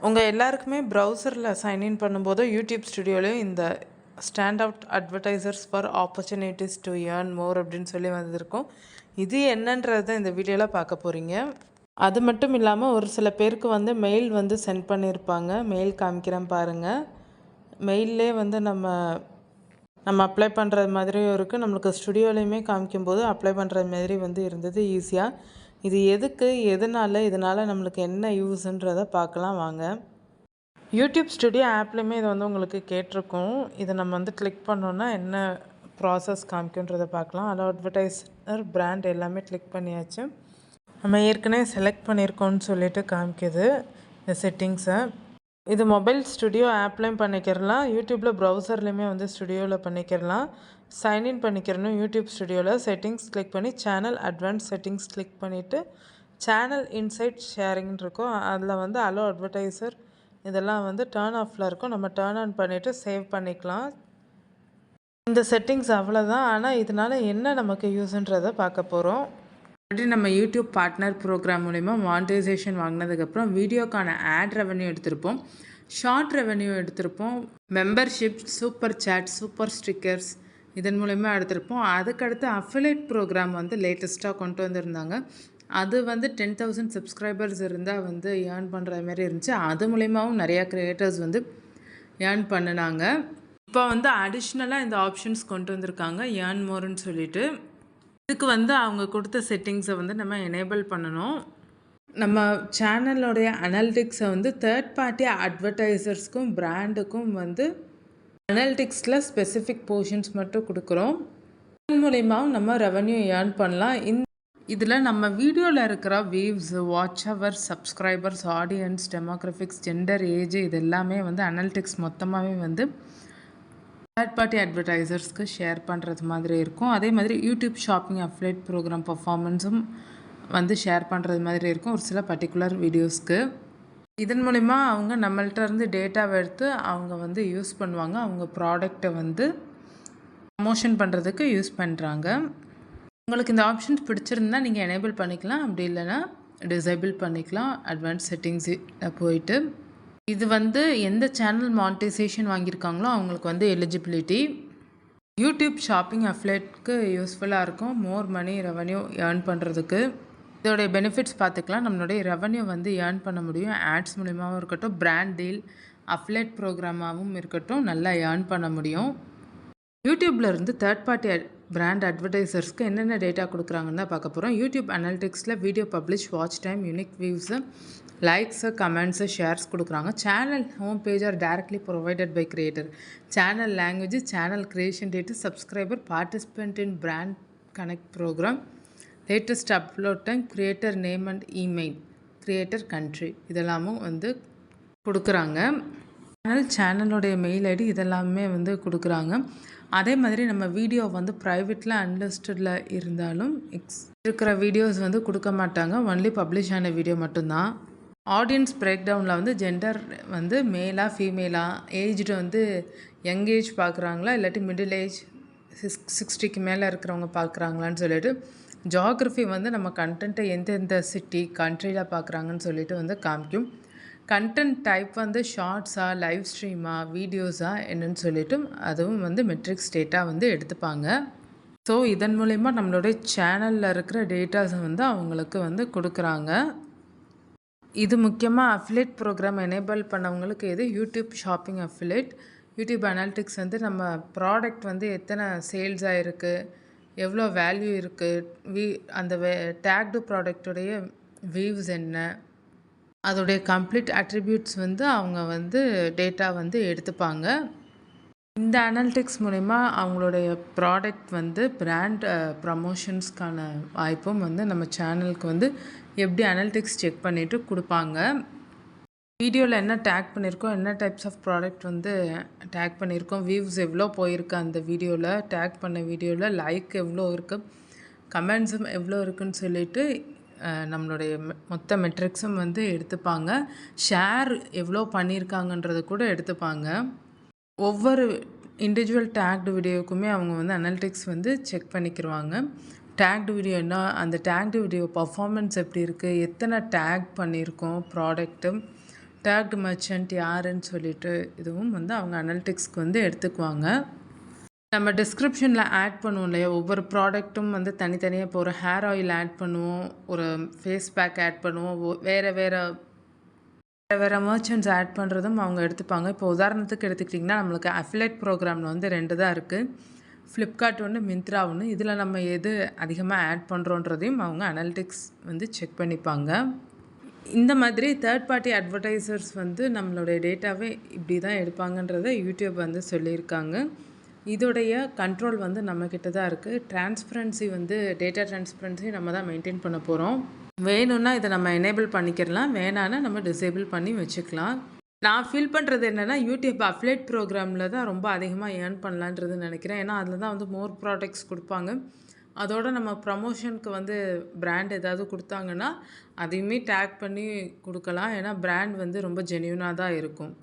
உங்கள் எல்லாருக்குமே ப்ரௌசரில் சைன்இன் பண்ணும்போது யூடியூப் ஸ்டுடியோலையும் இந்த stand out advertisers for opportunities to earn more அப்படின்னு சொல்லி வந்திருக்கும். இது என்னன்றதை இந்த வீடியோவில் பார்க்க போகிறீங்க. அது மட்டும் இல்லாமல் ஒரு சில பேருக்கு வந்து மெயில் வந்து சென்ட் பண்ணியிருப்பாங்க. மெயில் காமிக்கிறேன் பாருங்கள். மெயிலே வந்து நம்ம அப்ளை பண்ணுறது மாதிரியும் இருக்குது. நம்மளுக்கு ஸ்டுடியோலையுமே காமிக்கும்போது அப்ளை பண்ணுறது மாதிரி வந்து இருந்தது ஈஸியாக. இது எதுக்கு, இதனால் நம்மளுக்கு என்ன யூஸ்ன்றதை பார்க்கலாம் வாங்க. யூடியூப் ஸ்டுடியோ ஆப்லேயுமே இது வந்து உங்களுக்கு கேட்டிருக்கும். இதை நம்ம வந்து கிளிக் பண்ணோன்னா என்ன ப்ராசஸ் காமிக்குன்றதை பார்க்கலாம். அதில் அட்வர்டைஸர் பிராண்ட் எல்லாமே கிளிக் பண்ணியாச்சு. நம்ம ஏற்கனவே செலக்ட் பண்ணியிருக்கோன்னு சொல்லிட்டு காமிக்குது இந்த செட்டிங்ஸை. இது மொபைல் ஸ்டுடியோ ஆப்லேயும் பண்ணிக்கிறலாம், யூடியூப்பில் ப்ரௌசர்லேயுமே வந்து ஸ்டுடியோவில் பண்ணிக்கிறலாம். சைன்இன் பண்ணிக்கிறணும் யூடியூப் ஸ்டுடியோவில். செட்டிங்ஸ் கிளிக் பண்ணி சேனல் அட்வான்ஸ் செட்டிங்ஸ் கிளிக் பண்ணிவிட்டு சேனல் இன்சைட் ஷேரிங்னு இருக்கும். அதில் வந்து அலோ அட்வர்டைசர் இதெல்லாம் வந்து டர்ன் ஆஃபில் இருக்கும். நம்ம டர்ன் ஆன் பண்ணிவிட்டு சேவ் பண்ணிக்கலாம். இந்த செட்டிங்ஸ் அவ்வளோதான். ஆனால் இதனால் என்ன நமக்கு யூஸ்ன்றதை பார்க்க போகிறோம். ஆல்ரெடி நம்ம யூடியூப் பார்ட்னர் ப்ரோக்ராம் மூலிமா மானிட்டைசேஷன் வாங்கினதுக்கப்புறம் வீடியோக்கான ஆட் ரெவன்யூ எடுத்திருப்போம், ஷார்ட் ரெவன்யூ எடுத்திருப்போம், membership, super chat, super stickers இதன் மூலிமா எடுத்திருப்போம். அதுக்கடுத்து அஃபிலேட் ப்ரோக்ராம் வந்து லேட்டஸ்ட்டாக கொண்டு வந்திருந்தாங்க. அது வந்து 10,000 சப்ஸ்கிரைபர்ஸ் இருந்தால் வந்து ஏர்ன் பண்ணுற மாதிரி இருந்துச்சு. அது மூலிமாவும் நிறையா க்ரியேட்டர்ஸ் வந்து ஏர்ன் பண்ணினாங்க. இப்போ வந்து அடிஷ்னலாக இந்த ஆப்ஷன்ஸ் கொண்டு வந்திருக்காங்க, ஏர்ன் மோர்னு சொல்லிட்டு. இதுக்கு வந்து அவங்க கொடுத்த செட்டிங்ஸை வந்து நம்ம எனேபிள் பண்ணணும். நம்ம சேனலோடைய அனலிட்டிக்ஸை வந்து தேர்ட் பார்ட்டி அட்வர்டைசர்ஸ்க்கும் பிராண்டுக்கும் வந்து அனலிட்டிக்ஸில் ஸ்பெசிஃபிக் போர்ஷன்ஸ் மட்டும் கொடுக்குறோம். இதன் மூலிமாவும் நம்ம ரெவன்யூ ஏர்ன் பண்ணலாம். இதில் நம்ம வீடியோவில் இருக்கிற views, watch hour, subscribers, audience, டெமோக்ராஃபிக்ஸ், gender, age இது எல்லாமே வந்து அனலிட்டிக்ஸ் மொத்தமாகவே வந்து தேர்ட் பார்ட்டி அட்வர்டைசர்ஸ்க்கு ஷேர் பண்ணுறது மாதிரி இருக்கும். அதே மாதிரி யூடியூப் ஷாப்பிங் அஃபிலேட் ப்ரோக்ராம் பர்ஃபார்மன்ஸும் வந்து ஷேர் பண்ணுறது மாதிரி இருக்கும் ஒரு சில பர்டிகுலர் வீடியோஸ்க்கு. இதன் மூலிமா அவங்க நம்மள்ட்ட இருந்து டேட்டாவை எடுத்து அவங்க வந்து யூஸ் பண்ணுவாங்க. அவங்க ப்ராடக்டை வந்து ப்ரமோஷன் பண்ணுறதுக்கு யூஸ் பண்ணுறாங்க. உங்களுக்கு இந்த ஆப்ஷன்ஸ் பிடிச்சிருந்தா நீங்கள் எனேபிள் பண்ணிக்கலாம், அப்படி இல்லைன்னா டிசேபிள் பண்ணிக்கலாம். அட்வான்ஸ் செட்டிங்ஸு போயிட்டு இது வந்து எந்த சேனல் மானிட்டைசேஷன் வாங்கியிருக்காங்களோ அவங்களுக்கு வந்து எலிஜிபிலிட்டி. யூடியூப் ஷாப்பிங் அஃபிலேட்க்கு யூஸ்ஃபுல்லாக இருக்கும் மோர் மணி ரெவன்யூ ஏர்ன் பண்ணுறதுக்கு. இதோடைய பெனிஃபிட்ஸ் பார்த்துக்கலாம். நம்மளுடைய ரெவன்யூ வந்து ஏர்ன் பண்ண முடியும். ஆட்ஸ் மூலிமாவும் இருக்கட்டும், பிராண்ட் டீல், அஃபிலேட் ப்ரோக்ராமாகவும் இருக்கட்டும், நல்லா ஏர்ன் பண்ண முடியும். யூடியூப்பில் இருந்து தேர்ட் பார்ட்டி பிராண்ட் அட்வர்டைசர்ஸ்க்கு என்னென்ன டேட்டா கொடுக்குறாங்கன்னு தான் பார்க்க போகிறோம். யூடியூப் அனலிட்டிக்ஸில் video publish, watch time, unique views, likes, comments, shares கொடுக்குறாங்க. Channel home page are directly provided by creator. Channel language, channel creation date, subscriber, participant in brand connect program, latest upload time, creator name and email, creator country இதெல்லாமும் வந்து கொடுக்குறாங்க. சேனலோடைய mail ID இதெல்லாமே வந்து கொடுக்குறாங்க. அதே மாதிரி நம்ம வீடியோ வந்து ப்ரைவேட்டில் அன்லிஸ்டடில் இருந்தாலும் இருக்கிற வீடியோஸ் வந்து கொடுக்க மாட்டாங்க. ஒன்லி பப்ளிஷ் ஆன வீடியோ மட்டும்தான். ஆடியன்ஸ் பிரேக் டவுனில் வந்து ஜெண்டர் வந்து மேலா ஃபீமேலா, ஏஜ்டு வந்து யங் ஏஜ் பார்க்குறாங்களா இல்லாட்டி மிடில் ஏஜ் 60க்கு மேலே இருக்கிறவங்க பார்க்குறாங்களான்னு சொல்லிட்டு, ஜியாகிரஃபி வந்து நம்ம கண்டென்ட்டை எந்தெந்த சிட்டி கண்ட்ரியில் பார்க்குறாங்கன்னு சொல்லிட்டு வந்து காமிக்கும். கண்டென்ட் டைப் வந்து ஷார்ட்ஸா, லைவ் ஸ்ட்ரீமா, வீடியோஸா என்னன்னு சொல்லிட்டு அதுவும் வந்து மெட்ரிக்ஸ் டேட்டா வந்து எடுத்துப்பாங்க. ஸோ இதன் மூலயமா நம்மளுடைய சேனலில் இருக்கிற டேட்டாஸை வந்து அவங்களுக்கு வந்து கொடுக்குறாங்க. இது முக்கியமாக அஃபிலேட் ப்ரோக்ராம் எனேபிள் பண்ணவங்களுக்கு இது YouTube shopping affiliate. YouTube analytics வந்து நம்ம ப்ராடக்ட் வந்து எத்தனை சேல்ஸ் ஆகிருக்கு, எவ்வளோ வேல்யூ இருக்குது, அந்த டேக்டு ப்ராடக்டுடைய வியூஸ் என்ன, அதோடைய கம்ப்ளீட் அட்ரிபியூட்ஸ் வந்து அவங்க வந்து டேட்டா வந்து எடுத்துப்பாங்க. இந்த அனலிட்டிக்ஸ் மூலிமா அவங்களுடைய ப்ராடக்ட் வந்து பிராண்ட் ப்ரமோஷன்ஸ்க்கான வாய்ப்பும் வந்து நம்ம சேனலுக்கு வந்து எப்படி அனலிட்டிக்ஸ் செக் பண்ணிவிட்டு கொடுப்பாங்க. வீடியோவில் என்ன டேக் பண்ணியிருக்கோம், என்ன டைப்ஸ் ஆஃப் ப்ராடக்ட் வந்து டேக் பண்ணியிருக்கோம், வியூஸ் எவ்வளோ போயிருக்கு அந்த வீடியோவில், டேக் பண்ண வீடியோவில் லைக் எவ்வளோ இருக்குது, கமெண்ட்ஸும் எவ்வளோ இருக்குதுன்னு சொல்லிட்டு நம்மளுடைய மொத்த மெட்ரிக்ஸும் வந்து எடுத்துப்பாங்க. ஷேர் எவ்வளோ பண்ணியிருக்காங்கன்றது கூட எடுத்துப்பாங்க. ஒவ்வொரு இண்டிவிஜுவல் டேக்டு வீடியோவுக்குமே அவங்க வந்து அனலிட்டிக்ஸ் வந்து செக் பண்ணிக்கிடுவாங்க. டேக்டு வீடியோன்னா அந்த டேக்டு வீடியோ பர்ஃபார்மன்ஸ் எப்படி இருக்குது, எத்தனை டேக் பண்ணியிருக்கோம் ப்ராடக்ட்டு, டேக்டு மர்ச்சன்ட் யாருன்னு சொல்லிட்டு இதுவும் வந்து அவங்க அனலிட்டிக்ஸ்க்கு வந்து எடுத்துக்குவாங்க. நம்ம டிஸ்கிரிப்ஷனில் ஆட் பண்ணுவோம் இல்லையா, ஒவ்வொரு ப்ராடக்ட்டும் வந்து தனித்தனியாக இப்போ ஒரு ஹேர் ஆயில் ஆட் பண்ணுவோம், ஒரு ஃபேஸ் பேக் ஆட் பண்ணுவோம், வேறு வேறு வேறு மர்ச்சன்ட்ஸ் ஆட் பண்ணுறதும் அவங்க எடுத்துப்பாங்க. இப்போ உதாரணத்துக்கு எடுத்துக்கிட்டிங்கன்னா நம்மளுக்கு அஃபிலேட் ப்ரோக்ராமில் வந்து 2 தான் இருக்குது. ஃப்ளிப்கார்ட் ஒன்று, மிந்த்ரா ஒன்று. இதில் நம்ம எது அதிகமாக ஆட் பண்ணுறோன்றதையும் அவங்க அனலிட்டிக்ஸ் வந்து செக் பண்ணிப்பாங்க. இந்த மாதிரி தேர்ட் பார்ட்டி அட்வர்டைசர்ஸ் வந்து நம்மளுடைய டேட்டாவே இப்படி தான் எடுப்பாங்கன்றதை யூடியூப் வந்து சொல்லியிருக்காங்க. இதோடைய கண்ட்ரோல் வந்து நம்மக்கிட்ட தான் இருக்குது. டிரான்ஸ்பரன்சி வந்து டேட்டா டிரான்ஸ்பரன்சி நம்ம தான் மெயின்டைன் பண்ண போகிறோம். வேணும்னா இதை நம்ம எனேபிள் பண்ணிக்கிறலாம், வேணான்னா நம்ம டிசேபிள் பண்ணி வச்சுக்கலாம். நான் ஃபீல் பண்ணுறது என்னென்னா, யூடியூப் அஃபிலேட் ப்ரோக்ராமில் தான் ரொம்ப அதிகமாக ஏர்ன் பண்ணலான்றது நினைக்கிறேன். ஏன்னா அதில் தான் வந்து மோர் ப்ராடக்ட்ஸ் கொடுப்பாங்க. அதோடு நம்ம ப்ரமோஷனுக்கு வந்து பிராண்ட் ஏதாவது கொடுத்தாங்கன்னா அதையுமே டேக் பண்ணி கொடுக்கலாம். ஏன்னா பிராண்ட் வந்து ரொம்ப ஜென்யூனாக தான் இருக்கும்.